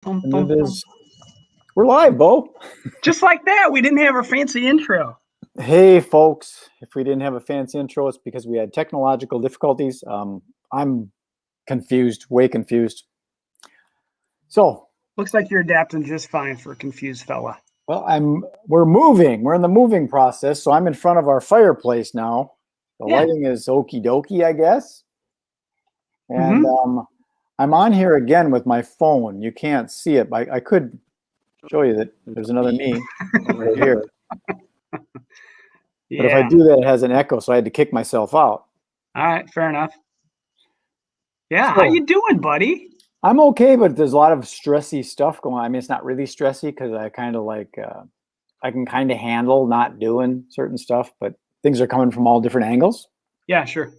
Thum, And thum, it thum. is, we're live, Bo. Just like that, we didn't have a fancy intro. Hey, folks. If we didn't have a fancy intro, it's because we had technological difficulties. I'm confused, way confused. So, Looks like you're adapting just fine for a confused fella. well, we're moving. We're in the moving process. So I'm in front of our fireplace now. The Yeah. lighting is okie dokie, I guess. And Mhm. I'm on here again with my phone. You can't see it, but I could show you that there's another me right here. But if I Yeah. do that, it has an echo, so I had to kick myself out. All right, fair enough. Yeah, how So you doing, buddy? I'm okay, but there's a lot of stressy stuff going on. I mean, it's not really stressy because I kind of I can kind of handle not doing certain stuff, but things are coming from all different angles. Yeah, sure.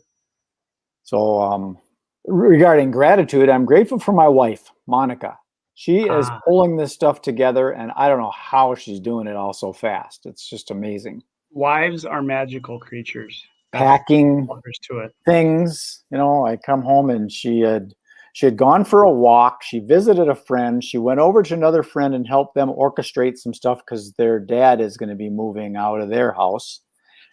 So, regarding gratitude, I'm grateful for my wife, Monica. She is Ah, pulling this stuff together, and I don't know how she's doing it all so fast. It's just amazing. wives are magical creatures. That's Packing all there's to it. things, I come home and she had gone for a walk. She visited a friend. She went over to another friend and helped them orchestrate some stuff because their dad is going to be moving out of their house.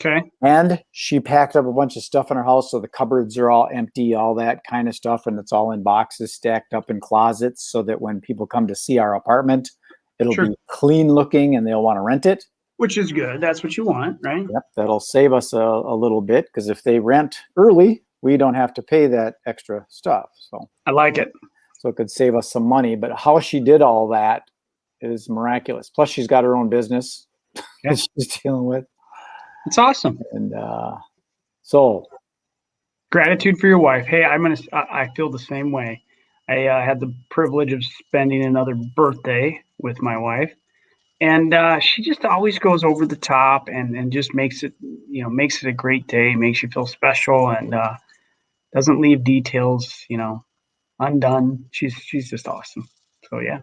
Okay. And she packed up a bunch of stuff in her house, so the cupboards are all empty, all that kind of stuff, and it's all in boxes stacked up in closets so that when people come to see our apartment, it'll Sure. be clean looking and they'll want to rent it. Which is good. That's what you want, right? Yep, that'll save us a little bit because if they rent early, we don't have to pay that extra stuff. I like it. So it could save us some money. But how she did all that is miraculous. Plus, she's got her own business Yeah. that she's dealing with. It's awesome. And so, Gratitude for your wife. Hey, I feel the same way. I had the privilege of spending another birthday with my wife, and she just always goes over the top and just makes it a great day, makes you feel special, and doesn't leave details undone. She's just awesome. So yeah,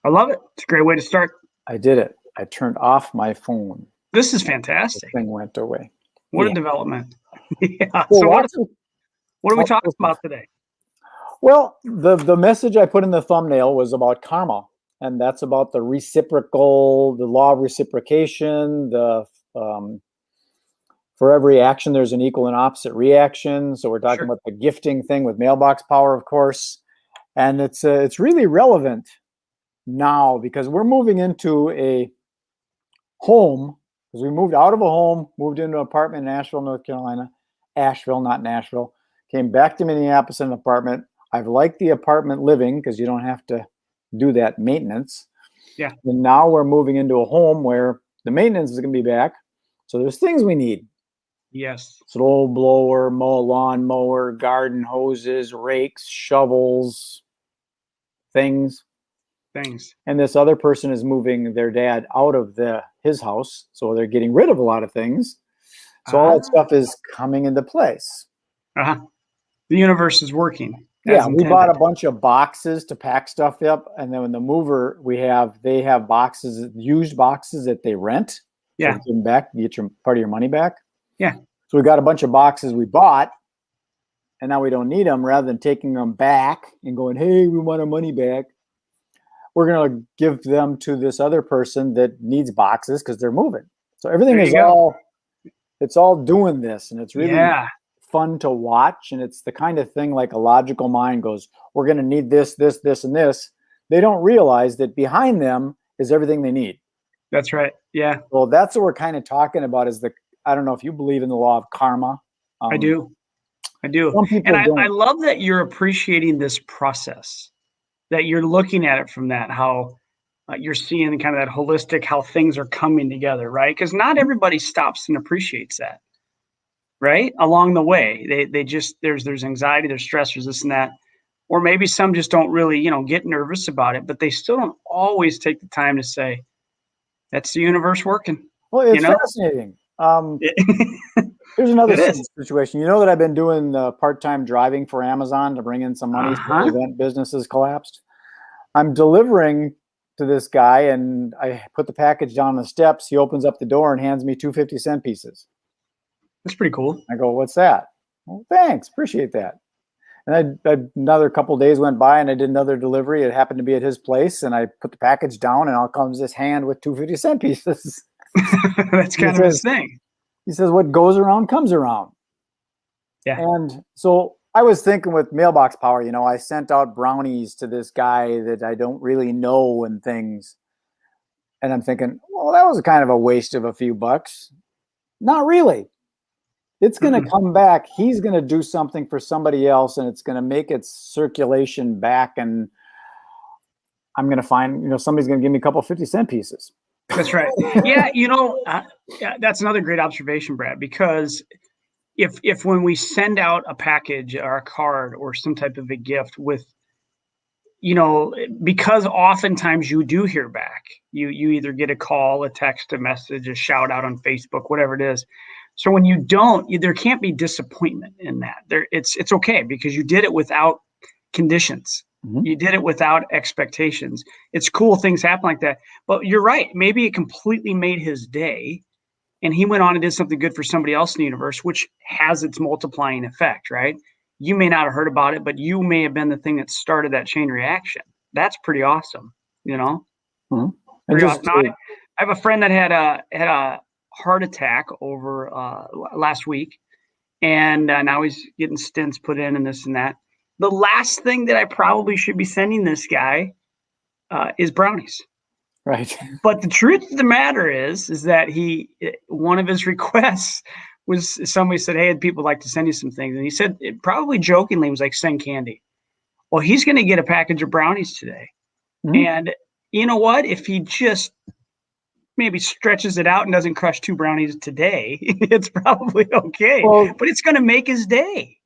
I love it. It's a great way to start. I did it. I turned off my phone. This is The fantastic. thing went away. What Yeah. a development. Yeah. Well, So lots of what are we lots talking of stuff. about today? Well, the message I put in the thumbnail was about karma, and that's about the law of reciprocation, for every action, there's an equal and opposite reaction. So we're talking Sure. about the gifting thing with mailbox power, of course, and it's really relevant now because we're moving into a home because we moved out of a home, moved into an apartment in Asheville, North Carolina, Asheville, not Nashville. Came back to Minneapolis in an apartment. I've liked the apartment living because you don't have to do that maintenance. Yeah. And now we're moving into a home where the maintenance is going to be back. So there's things we need. Yes. Snow blower, lawn mower, garden hoses, rakes, shovels, things. Thanks. And this other person is moving their dad out of his house, so they're getting rid of a lot of things. So all that stuff is coming into place. Uh-huh. The universe is working. Yeah, we bought a bunch of boxes to pack stuff up, and then when the mover they have boxes, used boxes that they rent. Yeah. So give them back, you get your part of your money back. Yeah. So we got a bunch of boxes we bought, and now we don't need them. Rather than taking them back and going, "Hey, we want our money back," we're going to give them to this other person that needs boxes because they're moving. So everything is all doing this, and it's really fun to watch. And it's the kind of thing like a logical mind goes, we're going to need this, this, this, and this. They don't realize that behind them is everything they need. That's right. Yeah. Well, that's what we're kind of talking about is I don't know if you believe in the law of karma. I do. Some people and don't. I love that you're appreciating this process, that you're looking at it from that, how you're seeing kind of that holistic, how things are coming together, right? Because not everybody stops and appreciates that, right? Along the way, they just, there's anxiety, there's stress, there's this and that. Or maybe some just don't really, get nervous about it, but they still don't always take the time to say, that's the universe working. Well, it's fascinating. Here's another situation. You know that I've been doing part-time driving for Amazon to bring in some money so event businesses collapsed. I'm delivering to this guy, and I put the package down the steps. He opens up the door and hands me 2 50-cent pieces. That's pretty cool. I go, "What's that?" "Well, thanks. Appreciate that." And another couple of days went by, and I did another delivery. It happened to be at his place, and I put the package down, and out comes this hand with 2 50-cent pieces. That's kind of his thing. He says, "What goes around comes around." Yeah. And so I was thinking with mailbox power, I sent out brownies to this guy that I don't really know and things. And I'm thinking, well, that was kind of a waste of a few bucks. Not really. It's going to come back. He's going to do something for somebody else, and it's going to make its circulation back. And I'm going to find, somebody's going to give me a couple of 50-cent pieces. That's right. Yeah. Yeah, that's another great observation, Brad, because if when we send out a package or a card or some type of a gift with, because oftentimes you do hear back, you either get a call, a text, a message, a shout out on Facebook, whatever it is. So when you don't, there can't be disappointment in that. It's okay because you did it without conditions. Mm-hmm. You did it without expectations. It's cool things happen like that. But you're right. Maybe it completely made his day, and he went on and did something good for somebody else in the universe, which has its multiplying effect, right? You may not have heard about it, but you may have been the thing that started that chain reaction. That's pretty awesome, Mm-hmm. Pretty awesome. Now, I have a friend that had a heart attack over last week, and now he's getting stents put in and this and that. The last thing that I probably should be sending this guy is brownies. Right. But the truth of the matter is that one of his requests was somebody said, "Hey, people like to send you some things." And he said, probably jokingly, was like, "Send candy." Well, he's going to get a package of brownies today. Mm-hmm. And you know what? If he just maybe stretches it out and doesn't crush 2 brownies today, it's probably okay. Well, but it's going to make his day.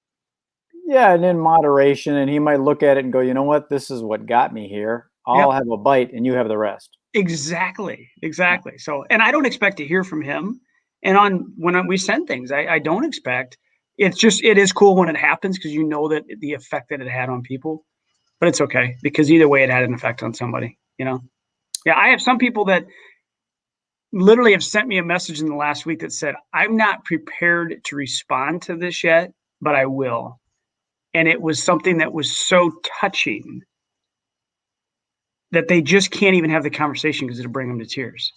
Yeah, and in moderation, and he might look at it and go, "You know what? This is what got me here. I'll have a bite, and you have the rest." Exactly. So, and I don't expect to hear from him. And when we send things, I don't expect. It is cool when it happens because that the effect that it had on people. But it's okay because either way, it had an effect on somebody. Yeah, I have some people that literally have sent me a message in the last week that said, "I'm not prepared to respond to this yet, but I will." And it was something that was so touching that they just can't even have the conversation because it'll bring them to tears.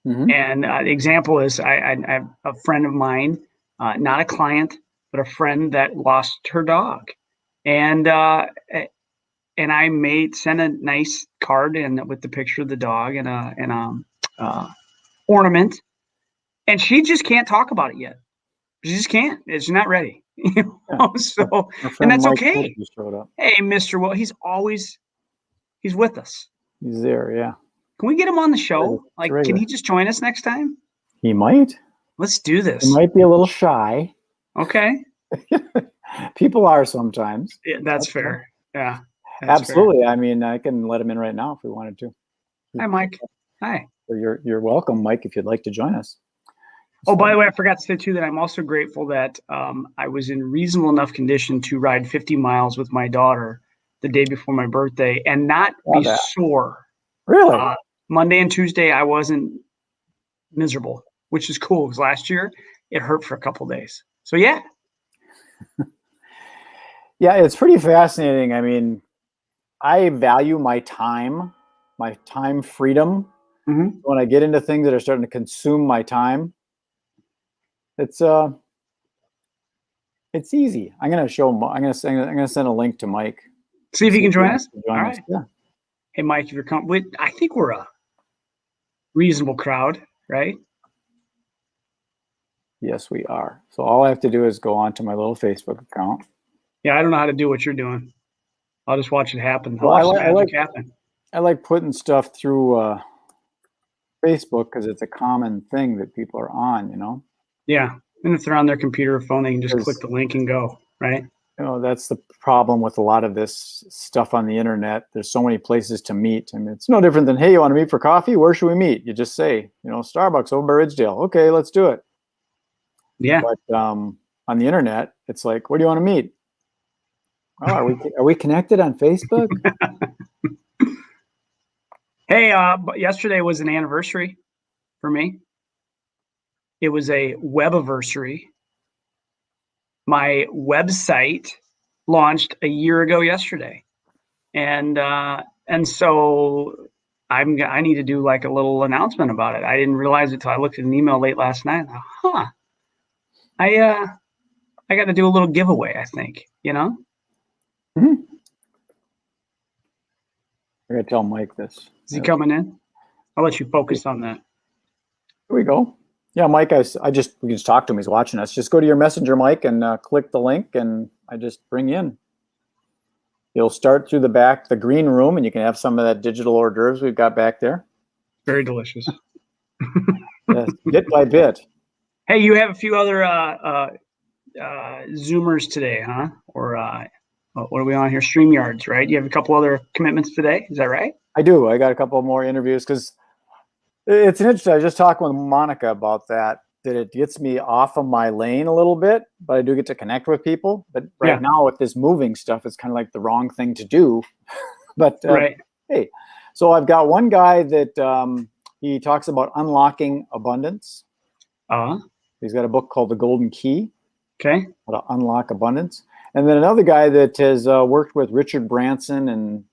Mm-hmm. And the example is I have a friend of mine, not a client, but a friend that lost her dog. And I sent a nice card with the picture of the dog and a ornament. And she just can't talk about it yet. She just can't. She's not ready. So, and that's Mike okay. Hey, Mr. Will, he's with us. He's there, yeah. Can we get him on the show? Can he just join us next time? He might. Let's do this. He might be a little shy. Okay. People are sometimes. Yeah, that's fair. Yeah. Absolutely. Fair. I mean, I can let him in right now if we wanted to. Hi, Mike. Hi. You're welcome, Mike, if you'd like to join us. Oh, by the way, I forgot to say, too, that I'm also grateful that I was in reasonable enough condition to ride 50 miles with my daughter the day before my birthday and not be sore. Really? Monday and Tuesday, I wasn't miserable, which is cool because last year it hurt for a couple of days. So, yeah. Yeah, it's pretty fascinating. I mean, I value my time freedom. Mm-hmm. When I get into things that are starting to consume my time, it's easy. I'm gonna send a link to Mike. See if he can join us. All right. Yeah. Hey, Mike, if you're coming, I think we're a reasonable crowd, right? Yes, we are. So all I have to do is go on to my little Facebook account. Yeah, I don't know how to do what you're doing. I'll just watch it happen. Well, I like putting stuff through Facebook because it's a common thing that people are on, Yeah, and if they're on their computer or phone, they can just click the link and go, right? That's the problem with a lot of this stuff on the internet. There's so many places to meet. I mean, it's no different than, "Hey, you want to meet for coffee? Where should we meet?" You just say, Starbucks over by Ridgedale. Okay, let's do it. Yeah. But on the internet, it's like, "Where do you want to meet?" "Oh, are we connected on Facebook?" Hey, yesterday was an anniversary for me. It was a webiversary. My website launched a year ago yesterday, and so I need to do like a little announcement about it. I didn't realize it until I looked at an email late last night. Huh. I got to do a little giveaway, I think, you know? Mm-hmm. I gotta tell Mike this. Is he coming in? I'll let you focus on that. Here we go. Yeah, Mike, we can just talk to him. He's watching us. Just go to your messenger, Mike, and click the link, and I just bring you in. You'll start through the back, the green room, and you can have some of that digital hors d'oeuvres we've got back there. Very delicious. Yes, bit by bit. Hey, you have a few other Zoomers today, huh? Or what are we on here? StreamYards, right? You have a couple other commitments today. Is that right? I do. I got a couple more interviews because it's interesting. I was just talking with Monica about that it gets me off of my lane a little bit, but I do get to connect with people. But right now with this moving stuff, it's kind of like the wrong thing to do. But hey, so I've got one guy that he talks about unlocking abundance. He's got a book called The Golden Key. Okay. How to unlock abundance. And then another guy that has worked with Richard Branson and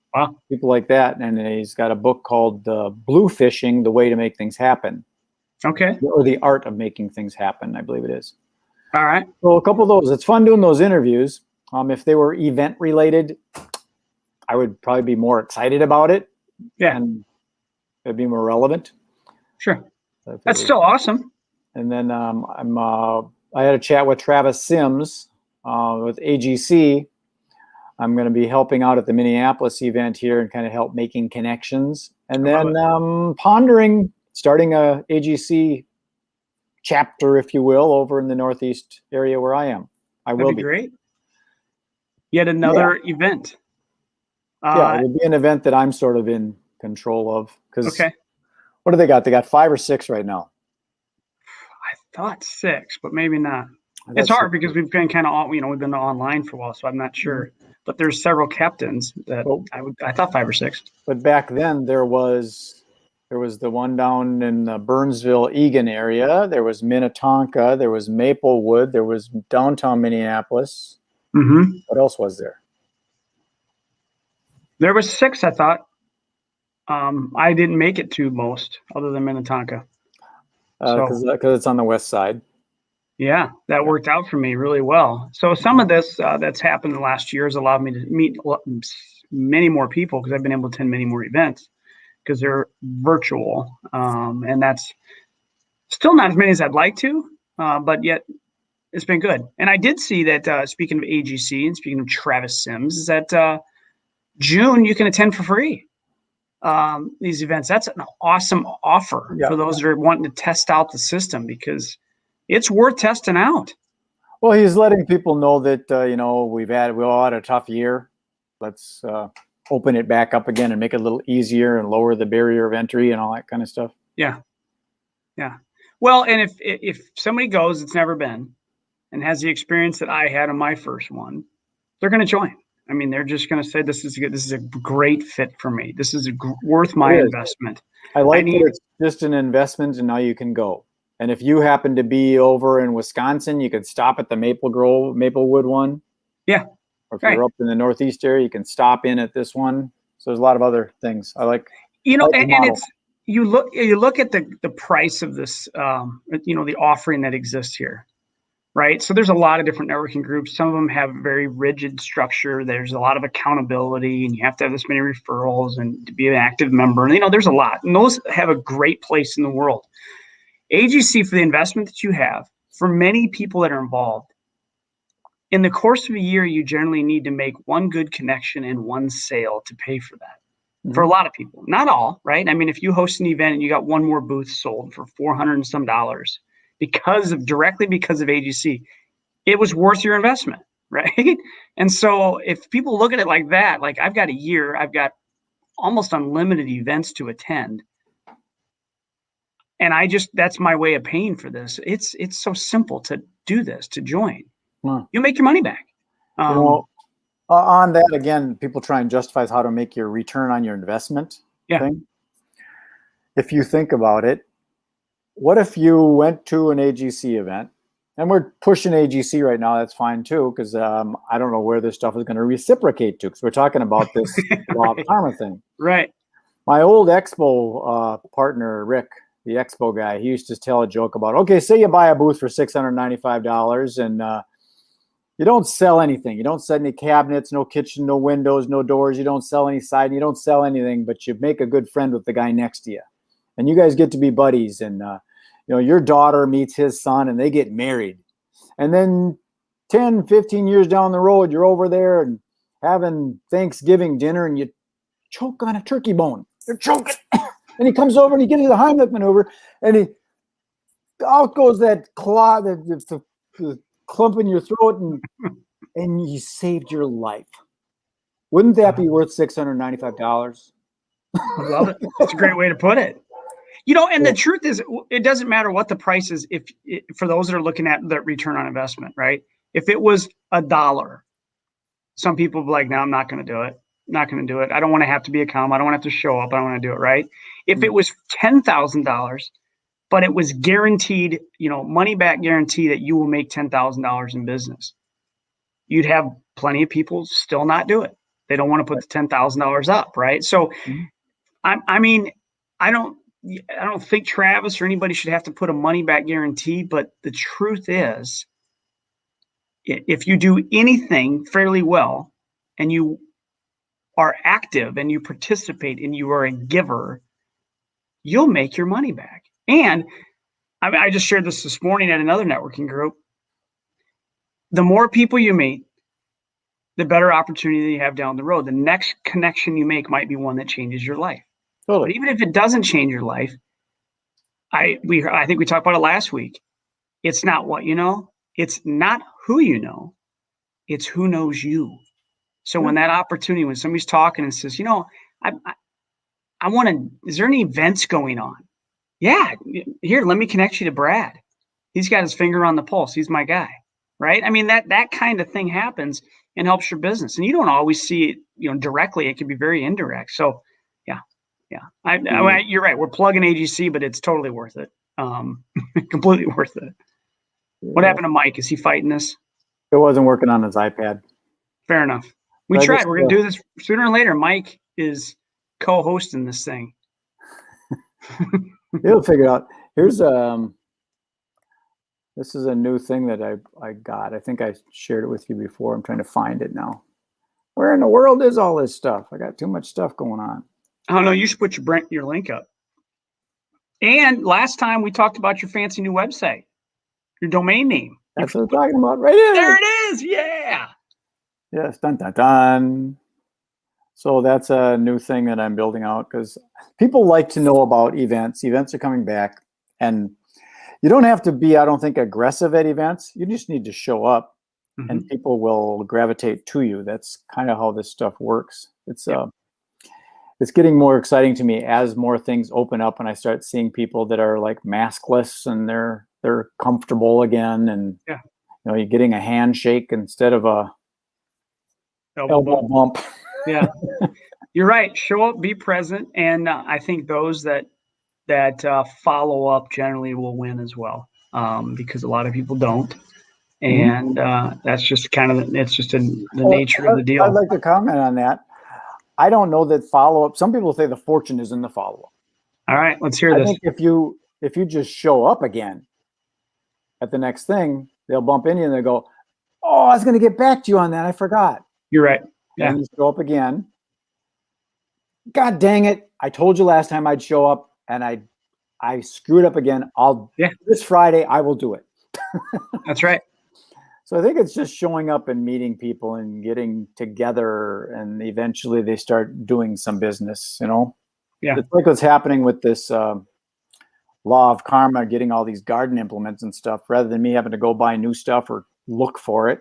people like that. And he's got a book called Blue Fishing, The Way to Make Things Happen. Okay. Or The Art of Making Things Happen, I believe it is. All right. So a couple of those. It's fun doing those interviews. If they were event related, I would probably be more excited about it. Yeah. And it'd be more relevant. Sure. That's still awesome. And then I had a chat with Travis Sims with AGC. I'm going to be helping out at the Minneapolis event here and kind of help making connections. And then pondering starting a AGC chapter, if you will, over in the Northeast area where I am. That'd be great. Yet another event. Yeah, it would be an event that I'm sort of in control of. Because what do they got? They got 5 or 6 right now. I thought 6, but maybe not. It's hard because we've been kind of, we've been online for a while, so I'm not sure. But there's several captains that I thought 5 or 6. But back then there was the one down in the Burnsville, Eagan area. There was Minnetonka. There was Maplewood. There was downtown Minneapolis. Mm-hmm. What else was there? There was 6, I thought. I didn't make it to most, other than Minnetonka. Because it's on the west side. Yeah, that worked out for me really well. So some of this that's happened in the last year has allowed me to meet many more people because I've been able to attend many more events because they're virtual. And that's still not as many as I'd like to, but yet it's been good. And I did see that speaking of AGC and speaking of Travis Sims, is that June you can attend for free. These events. That's an awesome offer for those that are wanting to test out the system because it's worth testing out. Well, he's letting people know that we all had a tough year. Let's open it back up again and make it a little easier and lower the barrier of entry and all that kind of stuff. Yeah. Well, and if somebody goes that's never been and has the experience that I had on my first one, they're going to join. I mean, they're just going to say, this is good. This is a great fit for me. This is worth my investment. I like that it's just an investment and now you can go. And if you happen to be over in Wisconsin, you could stop at the Maplewood one. Yeah. Or if you're up in the Northeast area, you can stop in at this one. So there's a lot of other things. I like. And it's you look at the price of this, the offering that exists here. Right. So there's a lot of different networking groups. Some of them have very rigid structure. There's a lot of accountability and you have to have this many referrals and to be an active member. And, there's a lot. And those have a great place in the world. AGC, for the investment that you have, for many people that are involved, in the course of a year, you generally need to make one good connection and one sale to pay for that. Mm-hmm. For a lot of people. Not all, right? I mean, if you host an event and you got one more booth sold for $400 and some directly because of AGC, it was worth your investment, right? And so if people look at it like that, like I've got a year, I've got almost unlimited events to attend. And that's my way of paying for this. It's so simple to do this, to join. You make your money back. On that, again, people try and justify how to make your return on your investment thing. If you think about it, what if you went to an AGC event And we're pushing AGC right now. That's fine too, because I don't know where this stuff is going to reciprocate to, because we're talking about this law of karma thing. Right. My old expo partner, Rick, the expo guy, he used to tell a joke about, okay, say you buy a booth for $695 and you don't sell anything. You don't sell any cabinets, no kitchen, no windows, no doors. You don't sell any siding. You don't sell anything, but you make a good friend with the guy next to you. And you guys get to be buddies. And, your daughter meets his son and they get married. And then 10, 15 years down the road, you're over there and having Thanksgiving dinner and you choke on a turkey bone. You're choking. And he comes over and he gives you the Heimlich maneuver, and out goes that claw, the clump in your throat, and he saved your life. Wouldn't that be worth $695? I love it. It's a great way to put it. And the truth is, it doesn't matter what the price is for those that are looking at the return on investment, right? If it was $1, some people will be like, no, I'm not going to do it. Not going to do it. I don't want to have to be a com. I don't want to have to show up. I don't want to do it, right? If it was $10,000, but it was guaranteed, money back guarantee that you will make $10,000 in business, you'd have plenty of people still not do it. They don't want to put the $10,000 up, right? So, I don't think Travis or anybody should have to put a money back guarantee, but the truth is, if you do anything fairly well and you are active and you participate and you are a giver, you'll make your money back. And I just shared this morning at another networking group. The more people you meet, the better opportunity you have down the road. The next connection you make might be one that changes your life. Totally. But even if it doesn't change your life, I think we talked about it last week. It's not what you know. It's not who you know. It's who knows you. So when that opportunity, when somebody's talking and says, I want to, is there any events going on? Yeah, here, let me connect you to Brad. He's got his finger on the pulse. He's my guy, right? I mean, that kind of thing happens and helps your business. And you don't always see it, directly. It can be very indirect. So you're right. We're plugging AGC, but it's totally worth it. Completely worth it. Yeah. What happened to Mike? Is he fighting this? It wasn't working on his iPad. Fair enough. We tried. We're going to do this sooner or later. Mike is co-hosting this thing. He'll figure it out. Here's this is a new thing that I got. I think I shared it with you before. I'm trying to find it now. Where in the world is all this stuff? I got too much stuff going on. Oh no, you should put your link up. And last time we talked about your fancy new website, your domain name. That's what I'm talking about right here. There it is. Yeah. Yes. Dun, dun, dun. So that's a new thing that I'm building out because people like to know about events. Events are coming back, and you don't have to be, I don't think, aggressive at events. You just need to show up, and people will gravitate to you. That's kind of how this stuff works. It's getting more exciting to me as more things open up and I start seeing people that are like maskless and they're comfortable again, and you're getting a handshake instead of a elbow bump. Yeah, you're right. Show up, be present, and I think those that follow up generally will win as well, because a lot of people don't, and that's just kind of the nature of the deal. I'd like to comment on that. I don't know that follow-up. Some people say the fortune is in the follow-up. All right, let's hear this. I think if you just show up again at the next thing, they'll bump into you and they go, "Oh, I was going to get back to you on that. I forgot." You're right. Yeah. And you show up again. God dang it! I told you last time I'd show up, and I screwed up again. This Friday I will do it. That's right. So I think it's just showing up and meeting people and getting together, and eventually they start doing some business, Yeah. It's like what's happening with this law of karma, getting all these garden implements and stuff, rather than me having to go buy new stuff or look for it.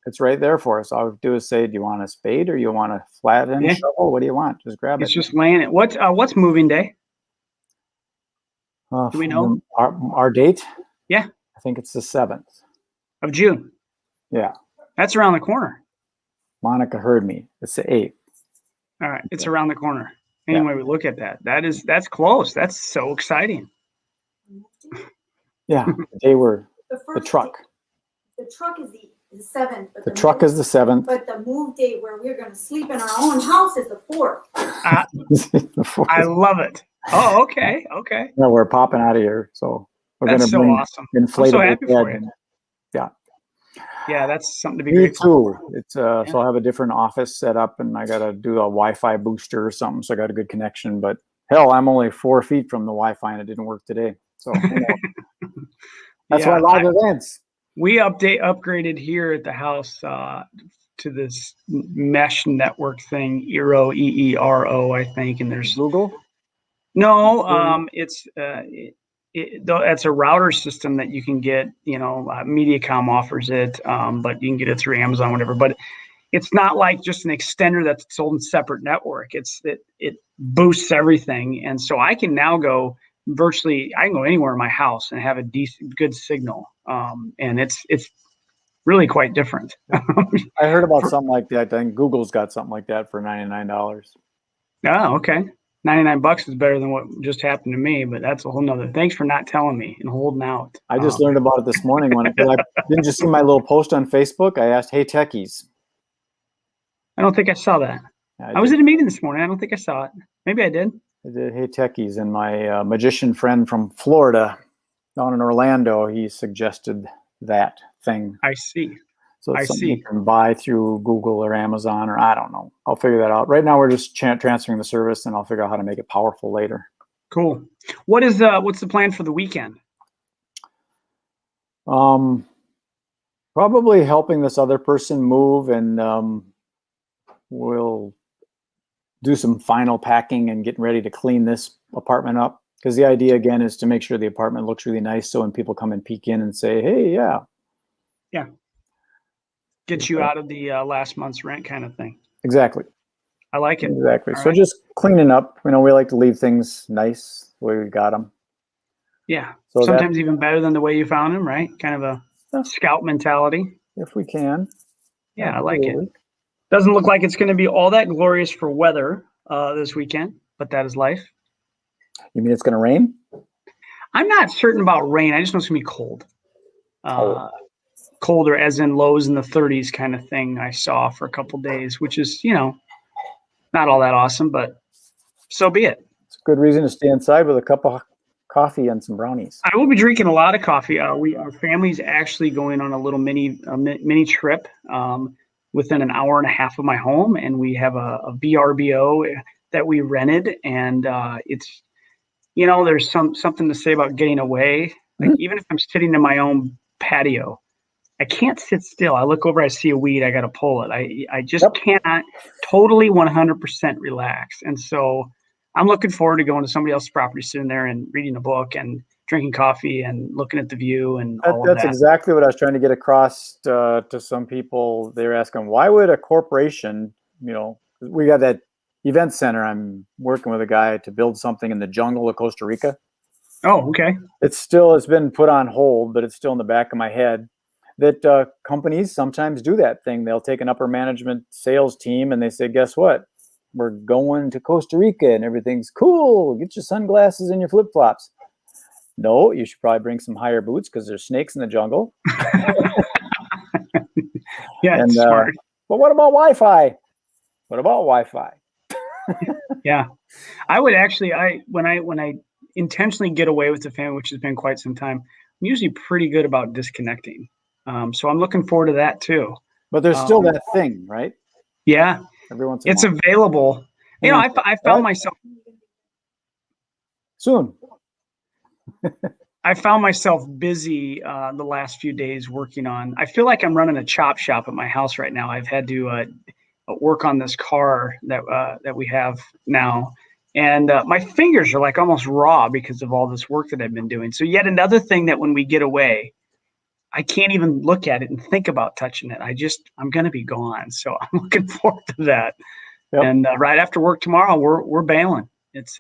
It's right there for us. All I do is say, do you want a spade or you want a flat end shovel? What do you want? Just grab it. It's just laying it. What's moving day? Do we know? Our date? Yeah. I think it's the 7th. Of June. Yeah. That's around the corner. Monica heard me. It's the 8th. All right. It's around the corner. Anyway, we look at that. That's close. That's so exciting. Yeah. They were the truck. the truck is the 7th. But The truck is the 7th. But the move date where we're going to sleep in our own house is the 4th. I love it. Oh, okay. Okay. No, we're popping out of here. So we're going to so bring awesome. inflatable I'm so happy for bed. you. Yeah. Yeah, that's something to be Me grateful too. It's so I'll have a different office set up, and I got to do a Wi-Fi booster or something, so I got a good connection. But hell, I'm only 4 feet from the Wi-Fi, and it didn't work today. So that's why live events. We upgraded here at the house to this mesh network thing, Eero, EERO, I think. And there's Google. No, it's a router system that you can get. MediaCom offers it, but you can get it through Amazon, whatever. But it's not like just an extender that's sold in separate network. It boosts everything, and so I can now go virtually. I can go anywhere in my house and have a good signal, and it's really quite different. I heard about something like that. I think Google's got something like that for $99. Oh, okay. $99 is better than what just happened to me, but that's a whole nother. Thanks for not telling me and holding out. I just learned about it this morning didn't you see my little post on Facebook? I asked, "Hey techies." I don't think I saw that. I was at a meeting this morning. I don't think I saw it. Maybe I did. I did. Hey techies, and my magician friend from Florida, down in Orlando, he suggested that thing. I see. So it's something you can buy through Google or Amazon, or I don't know. I'll figure that out. Right now, we're just transferring the service, and I'll figure out how to make it powerful later. Cool. What's the plan for the weekend? Probably helping this other person move, and we'll do some final packing and getting ready to clean this apartment up. Because the idea, again, is to make sure the apartment looks really nice, so when people come and peek in and say, "Hey, yeah." Get you out of the last month's rent kind of thing. Exactly. I like it. Exactly. So just cleaning up. We like to leave things nice the way we got them. Yeah. So sometimes even better than the way you found them, right? Kind of a scout mentality. If we can. Yeah, absolutely. I like it. Doesn't look like it's going to be all that glorious for weather this weekend, but that is life. You mean it's going to rain? I'm not certain about rain. I just know it's going to be cold. Colder, as in lows in the 30s kind of thing I saw for a couple of days, which is, not all that awesome, but so be it. It's a good reason to stay inside with a cup of coffee and some brownies. I will be drinking a lot of coffee. Our family's actually going on a little mini trip within an hour and a half of my home, and we have a VRBO that we rented, and it's, there's something to say about getting away. Like even if I'm sitting in my own patio, I can't sit still. I look over, I see a weed, I got to pull it. I just cannot totally 100% relax. And so I'm looking forward to going to somebody else's property, sitting there and reading a book and drinking coffee and looking at the view and all of that. That's exactly what I was trying to get across to some people. They're asking, why would a corporation, we got that event center. I'm working with a guy to build something in the jungle of Costa Rica. Oh, okay. It's been put on hold, but it's still in the back of my head. That companies sometimes do that thing. They'll take an upper management sales team and they say, guess what? We're going to Costa Rica and everything's cool. Get your sunglasses and your flip-flops. No, you should probably bring some higher boots because there's snakes in the jungle. Yeah, it's smart. But what about Wi-Fi? What about Wi-Fi? Yeah. I would actually, when I intentionally get away with the family, which has been quite some time, I'm usually pretty good about disconnecting. So I'm looking forward to that too. But there's still that thing, right? Yeah. Every once in a it's while. Available. I found myself soon. I found myself busy the last few days working on. I feel like I'm running a chop shop at my house right now. I've had to work on this car that we have now, and my fingers are like almost raw because of all this work that I've been doing. So yet another thing that when we get away, I can't even look at it and think about touching it. I'm going to be gone. So I'm looking forward to that. Yep. And right after work tomorrow, we're bailing. It's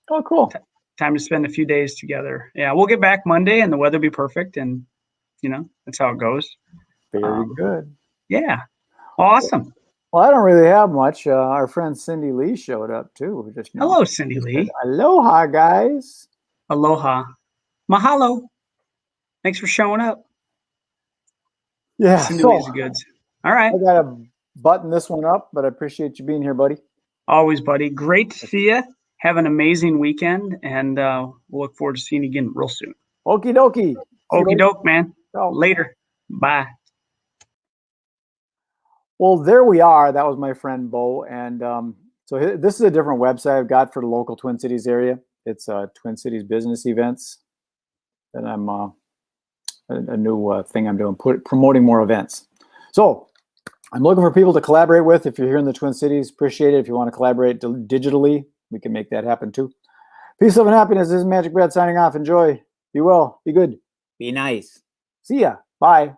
cool. Time to spend a few days together. Yeah, we'll get back Monday and the weather will be perfect. And that's how it goes. Very good. Yeah. Awesome. Well, I don't really have much. Our friend Cindy Lee showed up too. Hello, Cindy Lee. Aloha, guys. Aloha. Mahalo. Thanks for showing up. Yeah. Sinewy's goods. All right. I got to button this one up, but I appreciate you being here, buddy. Always, buddy. Great to see you. Have an amazing weekend, and we'll look forward to seeing you again real soon. Okie dokie. See you, Okie buddy. doke, man. Ciao. Later. Bye. Well, there we are. That was my friend Bo. And so this is a different website I've got for the local Twin Cities area. It's Twin Cities Business Events. And I'm a new thing I'm doing, promoting more events. So I'm looking for people to collaborate with. If you're here in the Twin Cities, appreciate it. If you want to collaborate digitally, we can make that happen too. Peace, love, and happiness. This is Magic Brad signing off. Enjoy. Be well. Be good. Be nice. See ya. Bye.